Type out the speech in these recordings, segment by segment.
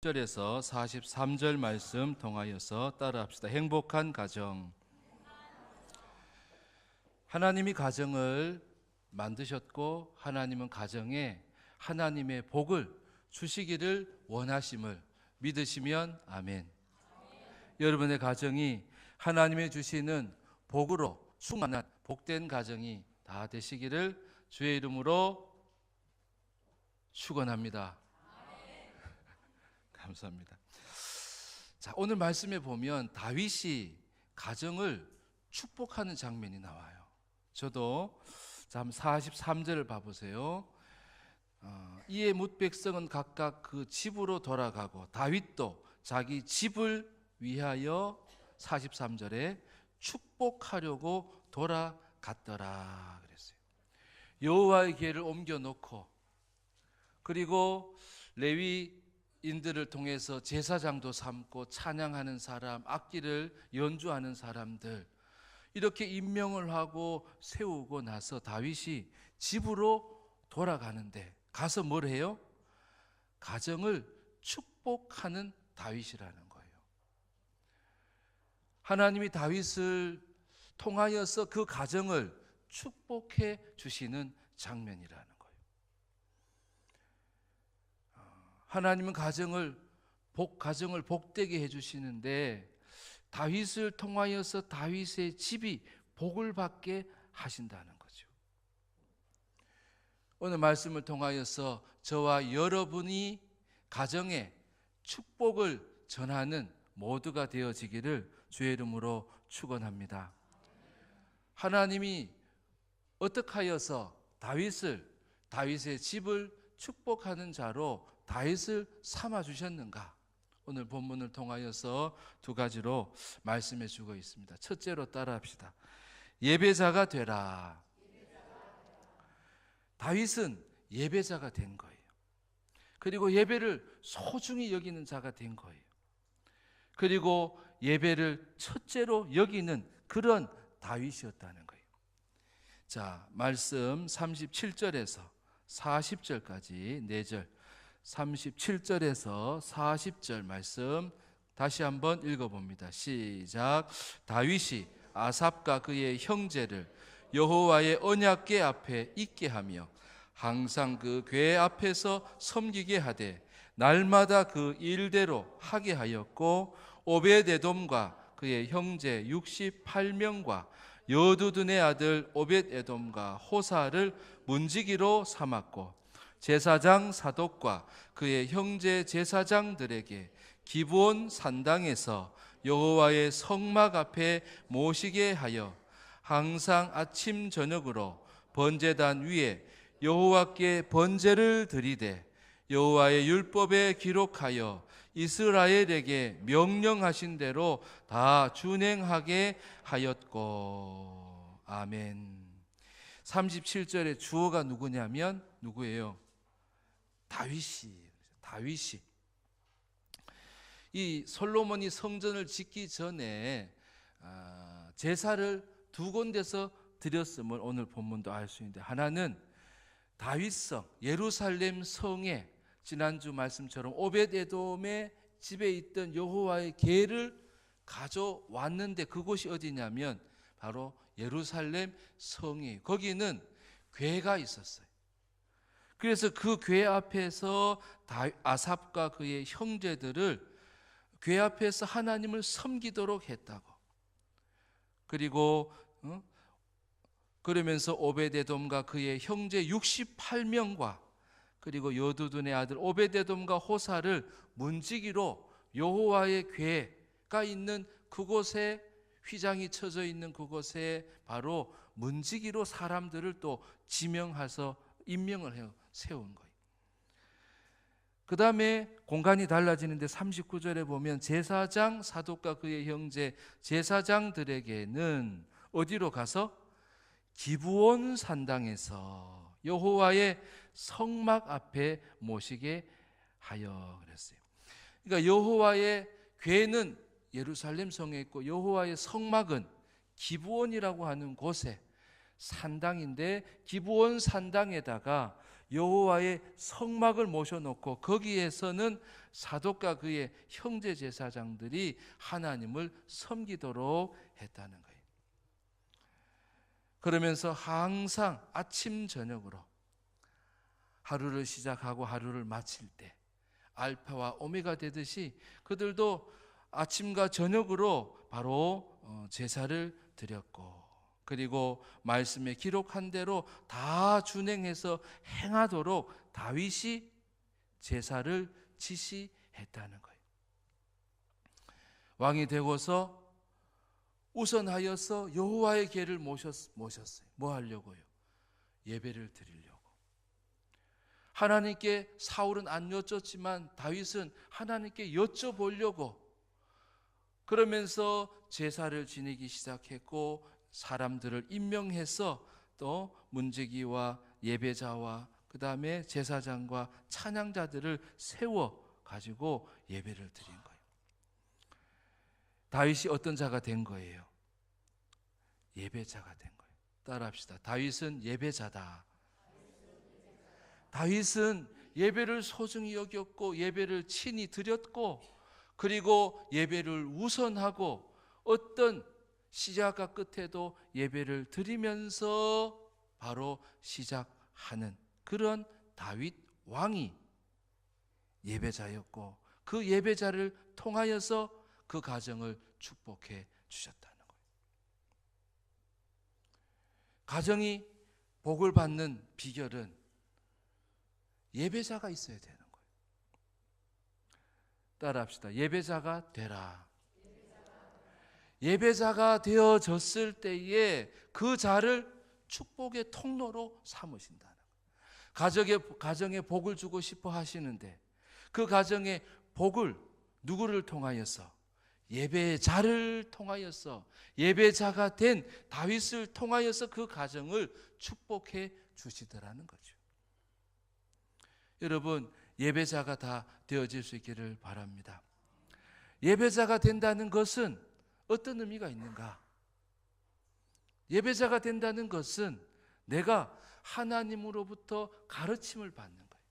1절에서 43절 말씀 통하여서 따라합시다. 행복한 가정. 하나님이 가정을 만드셨고 하나님은 가정에 하나님의 복을 주시기를 원하심을 믿으시면 아멘. 여러분의 가정이 하나님의 주시는 복으로 충만한 복된 가정이 다 되시기를 주의 이름으로 축원합니다. 감사합니다. 자, 오늘 말씀에 보면 다윗이 가정을 축복하는 장면이 나와요. 저도 자, 한번 43절을 봐보세요. 이에 뭇 백성은 각각 그 집으로 돌아가고 다윗도 자기 집을 위하여 43절에 축복하려고 돌아갔더라 그랬어요. 여호와의 궤를 옮겨놓고 그리고 레위인들을 통해서 제사장도 삼고 찬양하는 사람, 악기를 연주하는 사람들 이렇게 임명을 하고 세우고 나서 다윗이 집으로 돌아가는데 가서 뭘 해요? 가정을 축복하는 다윗이라는 거예요. 하나님이 다윗을 통하여서 그 가정을 축복해 주시는 장면이라는 거예요. 하나님은 가정을 복되게 해주시는데 다윗을 통하여서 다윗의 집이 복을 받게 하신다는 거죠. 오늘 말씀을 통하여서 저와 여러분이 가정에 축복을 전하는 모두가 되어지기를 주의 이름으로 축원합니다. 하나님이 어떻게 하여서 다윗의 집을 축복하는 자로 다윗을 삼아 주셨는가? 오늘 본문을 통하여서 두 가지로 말씀해 주고 있습니다. 첫째로 따라합시다. 예배자가 되라. 다윗은 예배자가 된 거예요. 그리고 예배를 소중히 여기는 자가 된 거예요. 그리고 예배를 첫째로 여기는 그런 다윗이었다는 거예요. 자, 말씀 37절에서 40절까지 4절 37절에서 40절 말씀 다시 한번 읽어봅니다. 시작. 다윗이 아삽과 그의 형제를 여호와의 언약궤 앞에 있게 하며 항상 그 궤 앞에서 섬기게 하되 날마다 그 일대로 하게 하였고 오벳에돔과 그의 형제 68명과 여두둔의 아들 오벳에돔과 호사를 문지기로 삼았고 제사장 사독과 그의 형제 제사장들에게 기브온 산당에서 여호와의 성막 앞에 모시게 하여 항상 아침 저녁으로 번제단 위에 여호와께 번제를 드리되 여호와의 율법에 기록하여 이스라엘에게 명령하신 대로 다 준행하게 하였고. 아멘. 37절의 주어가 누구냐면 누구예요? 다윗이 이 솔로몬이 성전을 짓기 전에 제사를 두 군데서 드렸음을 오늘 본문도 알 수 있는데 하나는 다윗성 예루살렘 성에 지난주 말씀처럼 오벳에돔의 집에 있던 여호와의 궤를 가져왔는데 그곳이 어디냐면 바로 예루살렘 성이 거기는 궤가 있었어요. 그래서 그 궤 앞에서 아삽과 그의 형제들을 궤 앞에서 하나님을 섬기도록 했다고. 그리고 그러면서 오벳에돔과 그의 형제 68명과 그리고 여두둔의 아들 오벳에돔과 호사를 문지기로 여호와의 궤가 있는 그곳에 휘장이 쳐져 있는 그곳에 바로 문지기로 사람들을 또 지명해서 임명을 해요. 세운 거예요. 그 다음에 공간이 달라지는데 39절에 보면 제사장 사독과 그의 형제 제사장들에게는 어디로 가서 기브온 산당에서 여호와의 성막 앞에 모시게 하여 그랬어요. 그러니까 여호와의 궤는 예루살렘 성에 있고 여호와의 성막은 기브온이라고 하는 곳에 산당인데 기브온 산당에다가 여호와의 성막을 모셔놓고 거기에서는 사독과 그의 형제 제사장들이 하나님을 섬기도록 했다는 거예요. 그러면서 항상 아침 저녁으로 하루를 시작하고 하루를 마칠 때 알파와 오메가 되듯이 그들도 아침과 저녁으로 바로 제사를 드렸고, 그리고 말씀에 기록한 대로 다 준행해서 행하도록 다윗이 제사를 지시했다는 거예요. 왕이 되고서 우선하여서 여호와의 궤를 모셨어요. 뭐 하려고요? 예배를 드리려고. 하나님께 사울은 안 여쭙지만 다윗은 하나님께 여쭤보려고, 그러면서 제사를 지내기 시작했고 사람들을 임명해서 또 문제기와 예배자와 그 다음에 제사장과 찬양자들을 세워 가지고 예배를 드린 거예요. 다윗이 어떤 자가 된 거예요? 예배자가 된 거예요. 따라합시다. 다윗은 예배자다. 다윗은 예배를 소중히 여겼고 예배를 친히 드렸고, 그리고 예배를 우선하고 어떤 시작과 끝에도 예배를 드리면서 바로 시작하는 그런 다윗 왕이 예배자였고, 그 예배자를 통하여서 그 가정을 축복해 주셨다는 거예요. 가정이 복을 받는 비결은 예배자가 있어야 되는 거예요. 따라합시다. 예배자가 되라. 예배자가 되어졌을 때에 그 자를 축복의 통로로 삼으신다는 거예요. 가정에 복을 주고 싶어 하시는데 그 가정의 복을 누구를 통하여서? 예배자를 통하여서, 예배자가 된 다윗을 통하여서 그 가정을 축복해 주시더라는 거죠. 여러분, 예배자가 다 되어질 수 있기를 바랍니다. 예배자가 된다는 것은 어떤 의미가 있는가? 예배자가 된다는 것은 내가 하나님으로부터 가르침을 받는 거예요.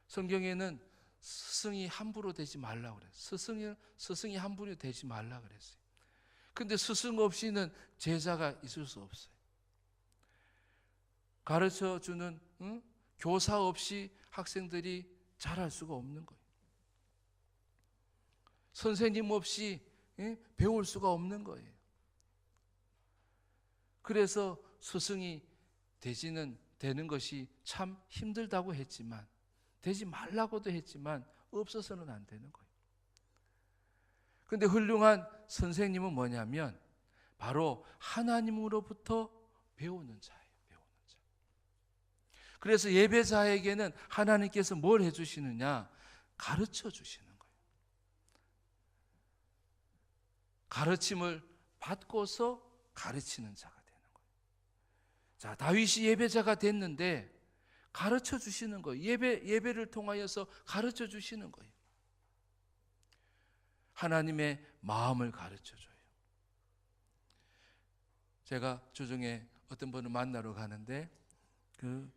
성경에는 스승이 함부로 되지 말라고 그랬어요. 스승이 함부로 되지 말라고 그랬어요. 근데 스승 없이는 제자가 있을 수 없어요. 가르쳐주는 교사 없이 학생들이 잘할 수가 없는 거예요. 선생님 없이 배울 수가 없는 거예요. 그래서 스승이 되는 것이 참 힘들다고 했지만, 되지 말라고도 했지만 없어서는 안 되는 거예요. 그런데 훌륭한 선생님은 뭐냐면 바로 하나님으로부터 배우는 자예요. 배우는 자. 그래서 예배자에게는 하나님께서 뭘 해주시느냐? 가르쳐 주시는 거예요. 가르침을 받고서 가르치는 자가 되는 거예요. 자, 다윗이 예배자가 됐는데 가르쳐 주시는 거예요. 예배를 통하여서 가르쳐 주시는 거예요. 하나님의 마음을 가르쳐 줘요. 제가 주중에 어떤 분을 만나러 가는데 그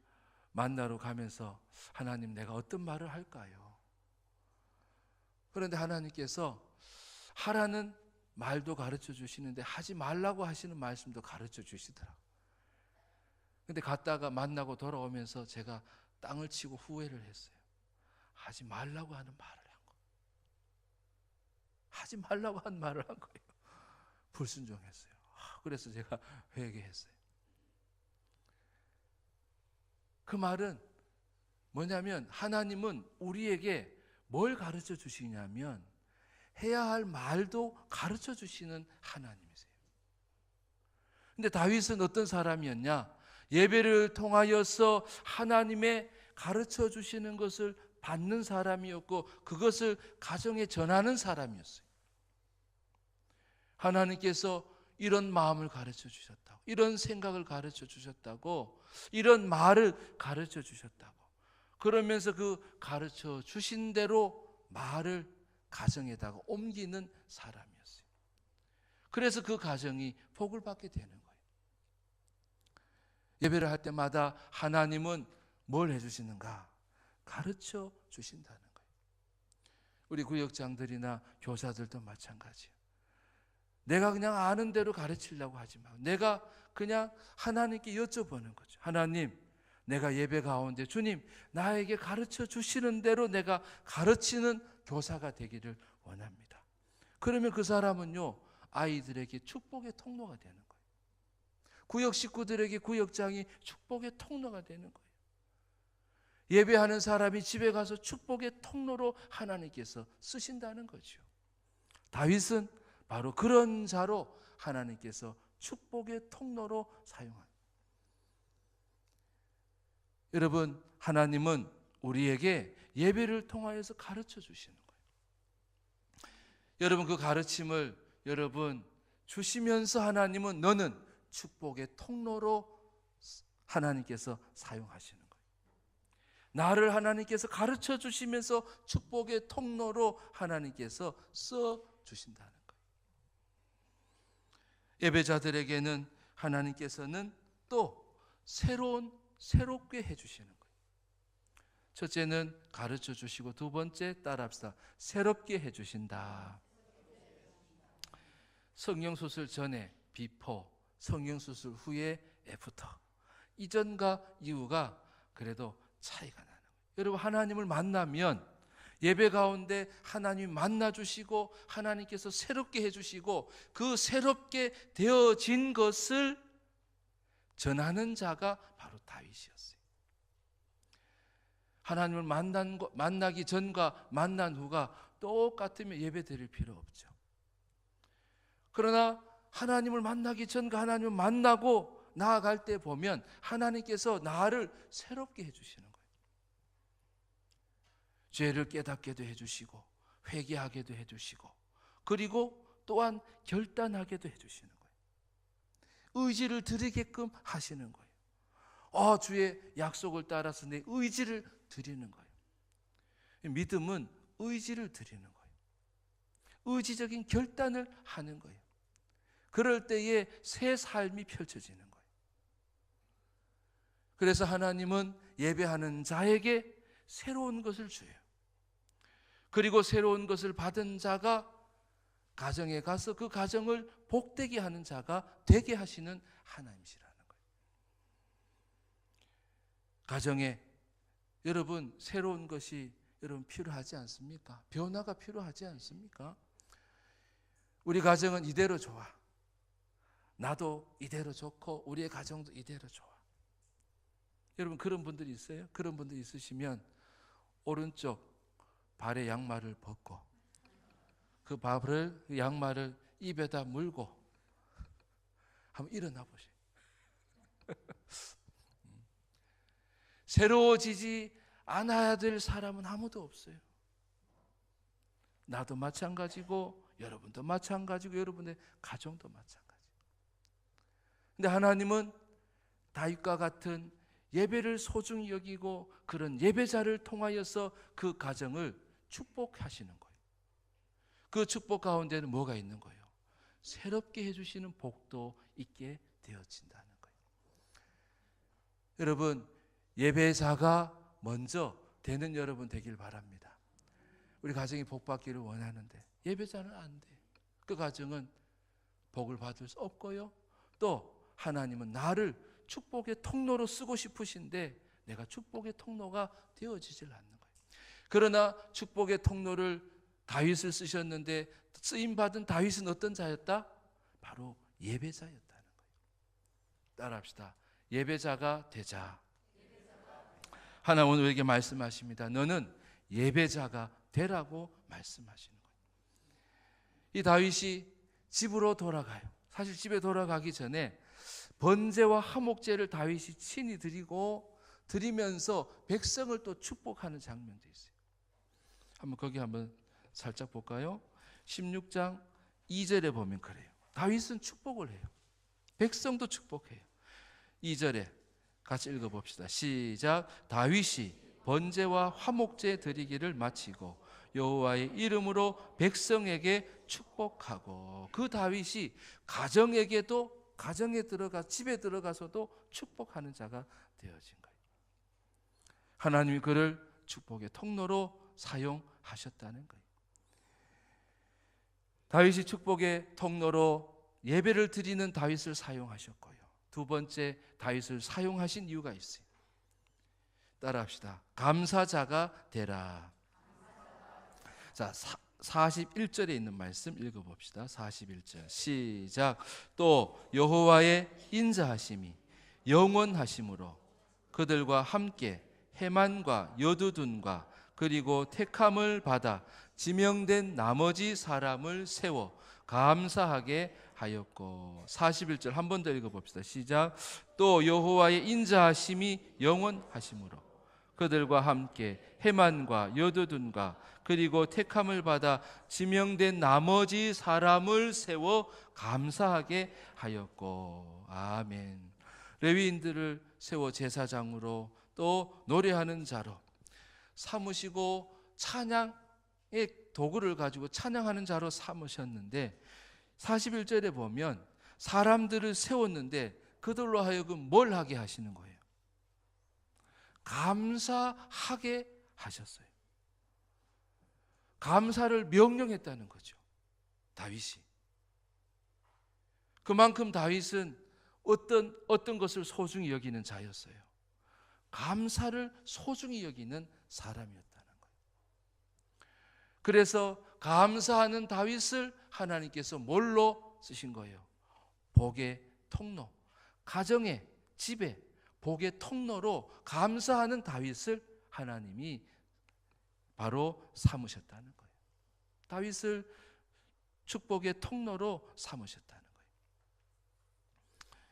만나러 가면서 하나님, 내가 어떤 말을 할까요? 그런데 하나님께서 하라는 말도 가르쳐 주시는데 하지 말라고 하시는 말씀도 가르쳐 주시더라고요. 근데 갔다가 만나고 돌아오면서 제가 땅을 치고 후회를 했어요. 하지 말라고 하는 말을 한 거예요. 하지 말라고 한 말을 한 거예요. 불순종했어요. 그래서 제가 회개했어요. 그 말은 뭐냐면 하나님은 우리에게 뭘 가르쳐 주시냐면 해야 할 말도 가르쳐 주시는 하나님이세요. 근데 다윗은 어떤 사람이었냐? 예배를 통하여서 하나님의 가르쳐 주시는 것을 받는 사람이었고 그것을 가정에 전하는 사람이었어요. 하나님께서 이런 마음을 가르쳐 주셨다고, 이런 생각을 가르쳐 주셨다고, 이런 말을 가르쳐 주셨다고, 그러면서 그 가르쳐 주신 대로 말을 가정에다가 옮기는 사람이었어요. 그래서 그 가정이 복을 받게 되는 거예요. 예배를 할 때마다 하나님은 뭘 해주시는가? 가르쳐 주신다는 거예요. 우리 구역장들이나 교사들도 마찬가지예요. 내가 그냥 아는 대로 가르치려고 하지 마. 내가 그냥 하나님께 여쭤보는 거죠. 하나님, 내가 예배 가운데 주님 나에게 가르쳐 주시는 대로 내가 가르치는 교사가 되기를 원합니다. 그러면 그 사람은요, 아이들에게 축복의 통로가 되는 거예요. 구역 식구들에게 구역장이 축복의 통로가 되는 거예요. 예배하는 사람이 집에 가서 축복의 통로로 하나님께서 쓰신다는 거죠. 다윗은 바로 그런 자로 하나님께서 축복의 통로로 사용합니다. 여러분, 하나님은 우리에게 예배를 통하여서 가르쳐 주시는 거예요. 여러분, 그 가르침을 여러분 주시면서 하나님은 너는 축복의 통로로 하나님께서 사용하시는 거예요. 나를 하나님께서 가르쳐 주시면서 축복의 통로로 하나님께서 써 주신다는 거예요. 예배자들에게는 하나님께서는 또 새롭게 해주시는 거예요. 첫째는 가르쳐 주시고, 두 번째 따라합시다. 새롭게 해주신다. 성령수술 전에 비포, 성령수술 후에 애프터. 이전과 이후가 그래도 차이가 나는 거예요. 여러분, 하나님을 만나면 예배 가운데 하나님이 만나주시고 하나님께서 새롭게 해주시고 그 새롭게 되어진 것을 전하는 자가 바로 다윗이었어요. 하나님을 만나기 전과 만난 후가 똑같으면 예배 드릴 필요 없죠. 그러나 하나님을 만나기 전과 하나님을 만나고 나아갈 때 보면 하나님께서 나를 새롭게 해주시는 거예요. 죄를 깨닫게도 해주시고 회개하게도 해주시고 그리고 또한 결단하게도 해주시는 거예요. 의지를 드리게끔 하시는 거예요. 주의 약속을 따라서 내 의지를 드리는 거예요. 믿음은 의지를 드리는 거예요. 의지적인 결단을 하는 거예요. 그럴 때에 새 삶이 펼쳐지는 거예요. 그래서 하나님은 예배하는 자에게 새로운 것을 줘요. 그리고 새로운 것을 받은 자가 가정에 가서 그 가정을 복되게 하는 자가 되게 하시는 하나님이시라는 거예요. 가정에 여러분 새로운 것이 여러분 필요하지 않습니까? 변화가 필요하지 않습니까? 우리 가정은 이대로 좋아. 나도 이대로 좋고 우리의 가정도 이대로 좋아. 여러분 그런 분들이 있어요? 그런 분들 있으시면 오른쪽 발에 양말을 벗고 그 양말을 입에다 물고 한번 일어나 보세요. 새로워지지 않아야 될 사람은 아무도 없어요. 나도 마찬가지고 여러분도 마찬가지고 여러분의 가정도 마찬가지. 근데 하나님은 다윗과 같은 예배를 소중히 여기고 그런 예배자를 통하여서 그 가정을 축복하시는 거예요. 그 축복 가운데는 뭐가 있는 거예요? 새롭게 해주시는 복도 있게 되어진다는 거예요. 여러분 예배자가 먼저 되는 여러분 되길 바랍니다. 우리 가정이 복받기를 원하는데 예배자는 안 돼. 그 가정은 복을 받을 수 없고요. 또 하나님은 나를 축복의 통로로 쓰고 싶으신데 내가 축복의 통로가 되어지질 않는 거예요. 그러나 축복의 통로를 다윗을 쓰셨는데 쓰임받은 다윗은 어떤 자였다? 바로 예배자였다는 거예요. 따라합시다. 예배자가 되자. 하나님 오늘 우리에게 말씀하십니다. 너는 예배자가 되라고 말씀하시는 거예요. 이 다윗이 집으로 돌아가요. 사실 집에 돌아가기 전에 번제와 화목제를 다윗이 친히 드리면서 백성을 또 축복하는 장면도 있어요. 거기 한번 살짝 볼까요? 16장 2절에 보면 그래요. 다윗은 축복을 해요. 백성도 축복해요. 2절에 같이 읽어봅시다. 시작. 다윗이 번제와 화목제 드리기를 마치고 여호와의 이름으로 백성에게 축복하고 그 다윗이 가정에게도 가정에 들어가 집에 들어가서도 축복하는 자가 되어진 거예요. 하나님이 그를 축복의 통로로 사용하셨다는 거예요. 다윗이 축복의 통로로 예배를 드리는 다윗을 사용하셨고요. 두 번째, 다윗을 사용하신 이유가 있어요. 따라합시다. 감사자가 되라. 자, 41절에 있는 말씀 읽어봅시다. 41절 시작. 또 여호와의 인자하심이 영원하심으로 그들과 함께 해만과 여두둔과 그리고 택함을 받아 지명된 나머지 사람을 세워 감사하게 하였고. 41절 한 번 더 읽어봅시다. 시작. 또 여호와의 인자하심이 영원하심으로 그들과 함께 해만과 여두둔과 그리고 택함을 받아 지명된 나머지 사람을 세워 감사하게 하였고. 아멘. 레위인들을 세워 제사장으로 또 노래하는 자로 삼으시고 찬양의 도구를 가지고 찬양하는 자로 삼으셨는데 41절에 보면 사람들을 세웠는데 그들로 하여금 뭘 하게 하시는 거예요? 감사하게 하셨어요. 감사를 명령했다는 거죠. 다윗이. 그만큼 다윗은 어떤 것을 소중히 여기는 자였어요. 감사를 소중히 여기는 사람이었다는 거예요. 그래서 감사하는 다윗을 하나님께서 뭘로 쓰신 거예요? 복의 통로, 가정에, 집에 복의 통로로 감사하는 다윗을 하나님이 바로 삼으셨다는 거예요. 다윗을 축복의 통로로 삼으셨다는 거예요.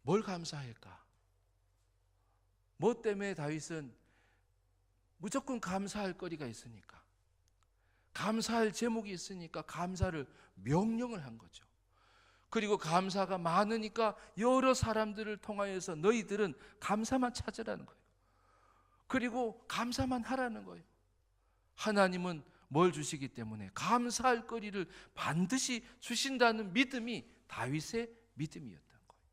뭘 감사할까? 뭐 때문에 다윗은 무조건 감사할 거리가 있으니까, 감사할 제목이 있으니까 감사를 명령을 한 거죠. 그리고 감사가 많으니까 여러 사람들을 통하여서 너희들은 감사만 찾으라는 거예요. 그리고 감사만 하라는 거예요. 하나님은 뭘 주시기 때문에 감사할 거리를 반드시 주신다는 믿음이 다윗의 믿음이었던 거예요.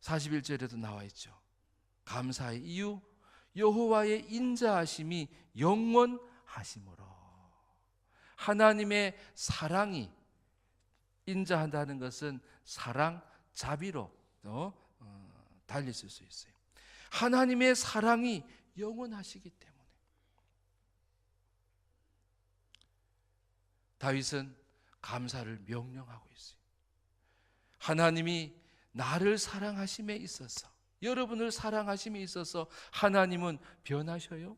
41절에도 나와 있죠. 감사의 이유, 여호와의 인자하심이 영원하심으로. 하나님의 사랑이, 인자한다는 것은 사랑, 자비로 달렸을 수 있어요. 하나님의 사랑이 영원하시기 때문에 다윗은 감사를 명령하고 있어요. 하나님이 나를 사랑하심에 있어서, 여러분을 사랑하심에 있어서 하나님은 변하셔요?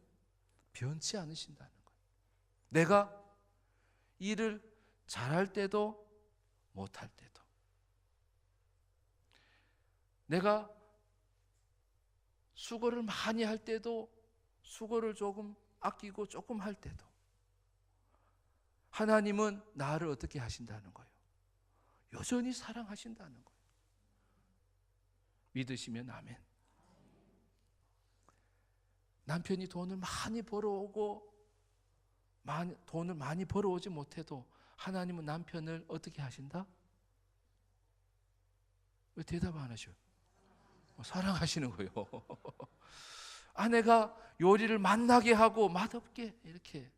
변치 않으신다는 거예요. 내가 일을 잘할 때도 못할 때도, 내가 수고를 많이 할 때도, 수고를 조금 아끼고 조금 할 때도 하나님은 나를 어떻게 하신다는 거예요? 여전히 사랑하신다는 거예요. 믿으시면 아멘. 남편이 돈을 많이 벌어오고 돈을 많이 벌어오지 못해도 하나님은 남편을 어떻게 하신다? 왜 대답 안 하셔? 사랑하시는 거예요. 아내가 요리를 맛나게 하고 맛없게 이렇게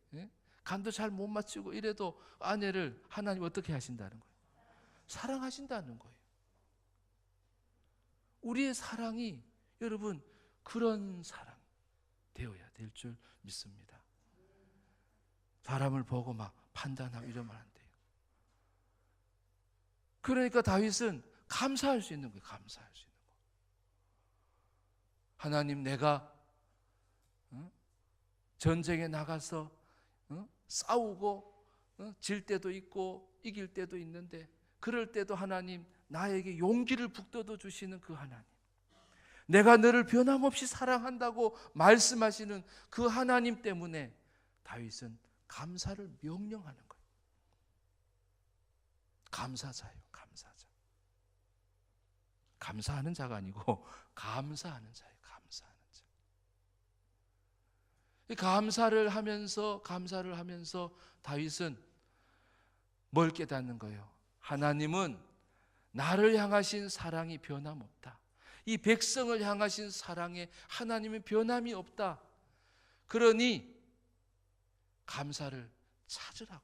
간도 잘 못 맞추고 이래도 아내를 하나님 어떻게 하신다는 거예요? 사랑하신다는 거예요. 우리의 사랑이 여러분 그런 사랑 되어야 될 줄 믿습니다. 사람을 보고 막 판단하고 이러면 안 돼요. 그러니까 다윗은 감사할 수 있는 거예요. 감사할 수 있는 거. 하나님, 내가 전쟁에 나가서 싸우고 질 때도 있고 이길 때도 있는데, 그럴 때도 하나님 나에게 용기를 북돋워 주시는 그 하나님, 내가 너를 변함없이 사랑한다고 말씀하시는 그 하나님 때문에 다윗은 감사를 명령하는 거예요. 감사자예요. 감사자. 감사하는 자가 아니고 감사하는 자예요. 감사하는 자. 감사를 하면서 다윗은 뭘 깨닫는 거예요? 하나님은 나를 향하신 사랑이 변함없다. 이 백성을 향하신 사랑에 하나님은 변함이 없다. 그러니 감사를 찾으라고.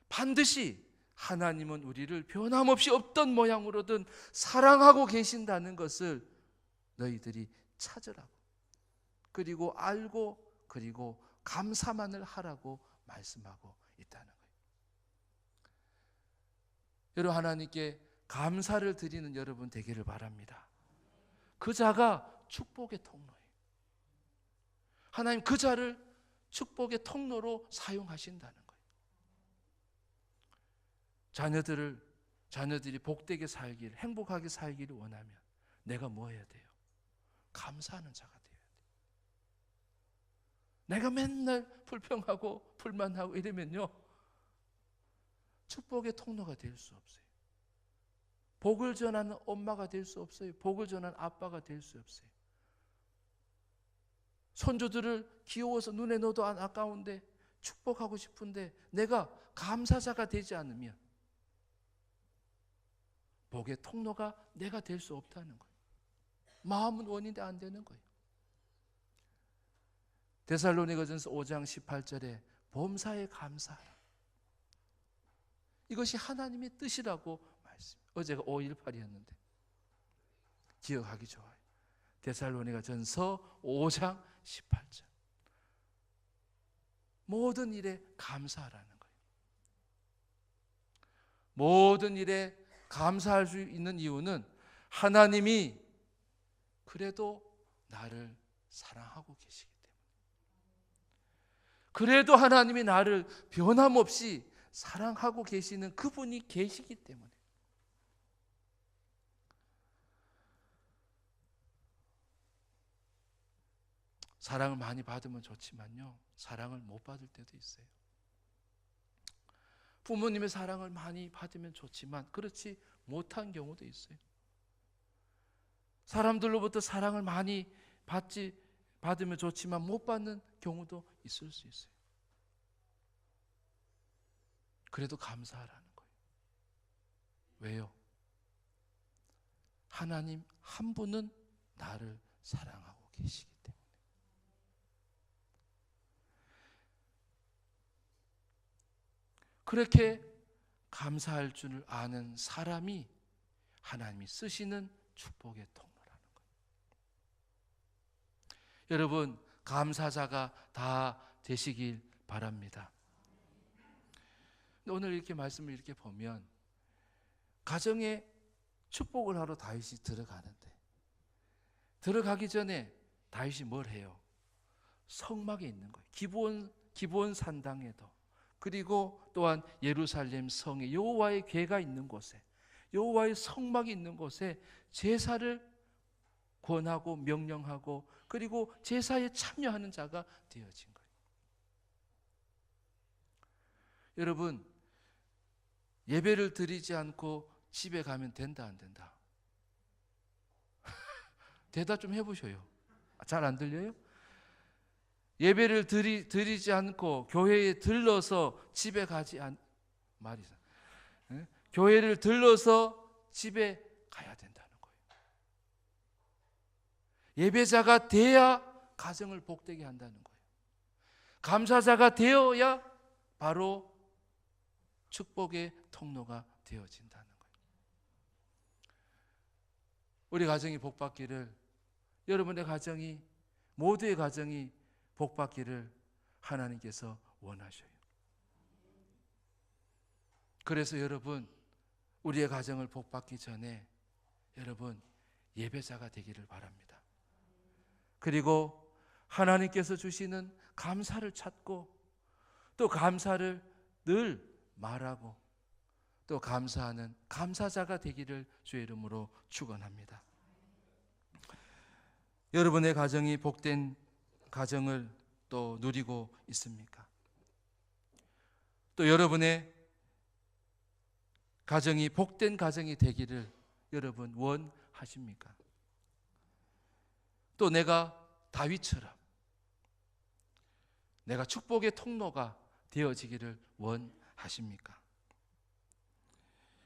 반드시 하나님은 우리를 변함없이 없던 모양으로든 사랑하고 계신다는 것을 너희들이 찾으라고. 그리고 알고 그리고 감사만을 하라고 말씀하고 있다는 거예요. 여러분, 하나님께 감사를 드리는 여러분 되기를 바랍니다. 그 자가 축복의 통로예요. 하나님 그 자를 축복의 통로로 사용하신다는 거예요. 자녀들이 복되게 살기를, 행복하게 살기를 원하면 내가 뭐 해야 돼요? 감사하는 자가 돼야 돼요. 내가 맨날 불평하고 불만하고 이러면요, 축복의 통로가 될 수 없어요. 복을 전하는 엄마가 될 수 없어요. 복을 전하는 아빠가 될 수 없어요. 손주들을 귀여워서 눈에 넣어도 안 아까운데 축복하고 싶은데 내가 감사자가 되지 않으면 복의 통로가 내가 될 수 없다는 거예요. 마음은 원인데 안 되는 거예요. 데살로니가전서 5장 18절에 범사에 감사하라. 이것이 하나님의 뜻이라고 말씀. 어제가 5.18이었는데 기억하기 좋아요. 데살로니가전서 5장 18절. 모든 일에 감사하라는 거예요. 모든 일에 감사할 수 있는 이유는 하나님이 그래도 나를 사랑하고 계시기 때문에, 그래도 하나님이 나를 변함없이 사랑하고 계시는 그분이 계시기 때문에. 사랑을 많이 받으면 좋지만요, 사랑을 못 받을 때도 있어요. 부모님의 사랑을 많이 받으면 좋지만 그렇지 못한 경우도 있어요. 사람들로부터 사랑을 많이 받으면 좋지만 못 받는 경우도 있을 수 있어요. 그래도 감사하라는 거예요. 왜요? 하나님 한 분은 나를 사랑하고 계시기 때문에. 그렇게 감사할 줄 아는 사람이 하나님이 쓰시는 축복의 통로라는 거예요. 여러분, 감사자가 다 되시길 바랍니다. 오늘 이렇게 말씀을 이렇게 보면 가정에 축복을 하러 다윗이 들어가는데, 들어가기 전에 다윗이 뭘 해요? 성막에 있는 거예요. 기브온 산당에도, 그리고 또한 예루살렘 성에, 여호와의 궤가 있는 곳에, 여호와의 성막이 있는 곳에 제사를 권하고 명령하고 그리고 제사에 참여하는 자가 되어진 거예요. 여러분, 예배를 드리지 않고 집에 가면 된다 안 된다? 대답 좀 해보셔요. 잘 안 들려요? 예배를 드리지 않고 교회에 들러서 집에 가지 말이죠. 교회를 들러서 집에 가야 된다는 거예요. 예배자가 돼야 가정을 복되게 한다는 거예요. 감사자가 되어야 바로 축복의 통로가 되어진다는 거예요. 우리 가정이 복받기를, 여러분의 가정이, 모두의 가정이 복받기를 하나님께서 원하셔요. 그래서 여러분, 우리의 가정을 복받기 전에 여러분 예배자가 되기를 바랍니다. 그리고 하나님께서 주시는 감사를 찾고 또 감사를 늘 말하고 또 감사하는 감사자가 되기를 주의 이름으로 축원합니다. 여러분의 가정이 복된 가정을 또 누리고 있습니까? 또 여러분의 가정이 복된 가정이 되기를 여러분 원하십니까? 또 내가 다윗처럼 내가 축복의 통로가 되어지기를 원하십니까?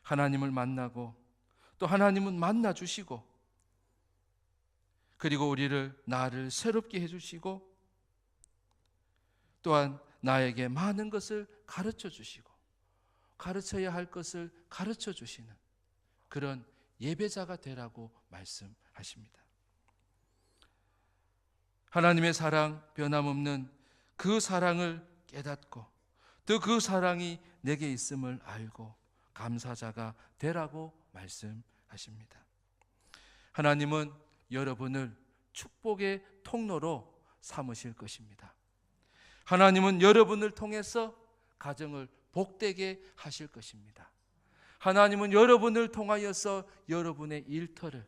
하나님을 만나고 또 하나님은 만나 주시고 그리고 나를 새롭게 해주시고 또한 나에게 많은 것을 가르쳐 주시고 가르쳐야 할 것을 가르쳐 주시는 그런 예배자가 되라고 말씀하십니다. 하나님의 사랑, 변함없는 그 사랑을 깨닫고 또 그 사랑이 내게 있음을 알고 감사자가 되라고 말씀하십니다. 하나님은 여러분을 축복의 통로로 삼으실 것입니다. 하나님은 여러분을 통해서 가정을 복되게 하실 것입니다. 하나님은 여러분을 통하여서 여러분의 일터를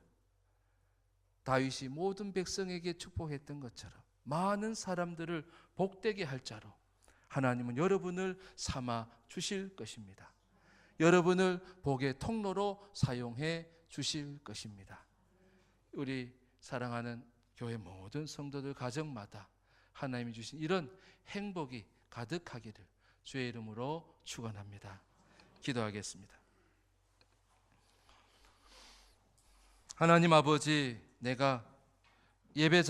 다윗이 모든 백성에게 축복했던 것처럼 많은 사람들을 복되게 할 자로 하나님은 여러분을 삼아 주실 것입니다. 여러분을 복의 통로로 사용해 주실 것입니다. 우리 사랑하는 교회 모든 성도들 가정마다 하나님이 주신 이런 행복이 가득하기를 주의 이름으로 축원합니다. 기도하겠습니다. 하나님 아버지, 내가 예배자